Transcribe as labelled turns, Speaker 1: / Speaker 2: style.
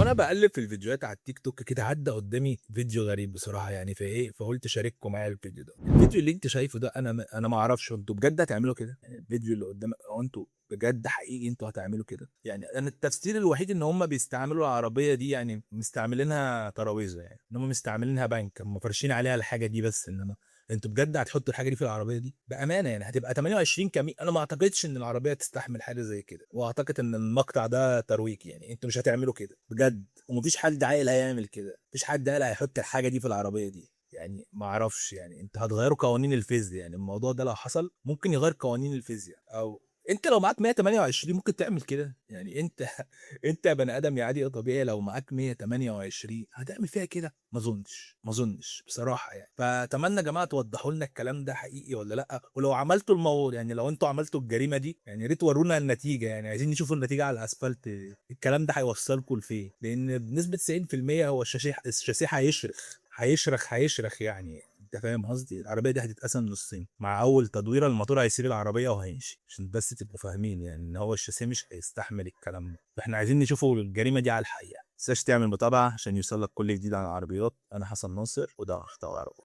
Speaker 1: وانا بقلب في الفيديوهات على التيك توك كده عدى قدامي فيديو غريب بصراحه، يعني فقلت شارككم معايا الفيديو ده. الفيديو اللي انت شايفه ده انا ما اعرفش انتوا بجد هتعملوا كده؟ يعني الفيديو اللي قدامك هو انتوا بجد حقيقي انتوا هتعملوا كده؟ يعني انا التفسير الوحيد ان هم بيستعملوا العربيه دي، يعني مستعملينها ترابيزه، يعني ان هم مستعملينها بنك، هم فارشين عليها الحاجه دي بس. انما انتوا بجد هتحطوا الحاجه دي في العربيه دي بامانه؟ يعني هتبقى 28 كمين؟ انا ما اعتقدش ان العربيه تستحمل حاجه زي كده، واعتقد ان المقطع ده ترويج. يعني انتوا مش هتعملوا كده بجد، ومفيش حد عاقل هيعمل كده، مفيش حد عاقل هيحط الحاجه دي في العربيه دي. يعني ما اعرفش، يعني انت هتغيروا قوانين الفيزياء. يعني الموضوع ده لو حصل ممكن يغير قوانين الفيزياء. او انت لو معاك 128 ممكن تعمل كده؟ يعني انت انت يا بني ادم يا عادي يا طبيعي، لو معاك 128 هتعمل فيها كده؟ ما اظنش بصراحه يعني. فاتمنى يا جماعه توضحوا لنا الكلام ده حقيقي ولا لا، ولو عملتوا الموضوع، يعني لو انتوا عملتوا الجريمه دي، يعني يا ريت ورونا النتيجه. يعني عايزين نشوف النتيجه على الاسفلت، الكلام ده هيوصلكم لفين؟ لان بنسبه 90% هو الشاسيه هيشرخ يعني. انت فاهم قصدي؟ العربيه دي هتتقسم نصين، مع اول تدويره الموتور هيسيب العربيه وهيمشي، عشان بس تبقوا فاهمين يعني ان هو الشاسيه مش هيستحمل الكلام ده. فاحنا عايزين نشوفوا الجريمه دي على الحقيقه. متنساش تعمل متابعه عشان يوصلك كل جديد عن العربيات. انا حسن ناصر، وده اخطاء عربية.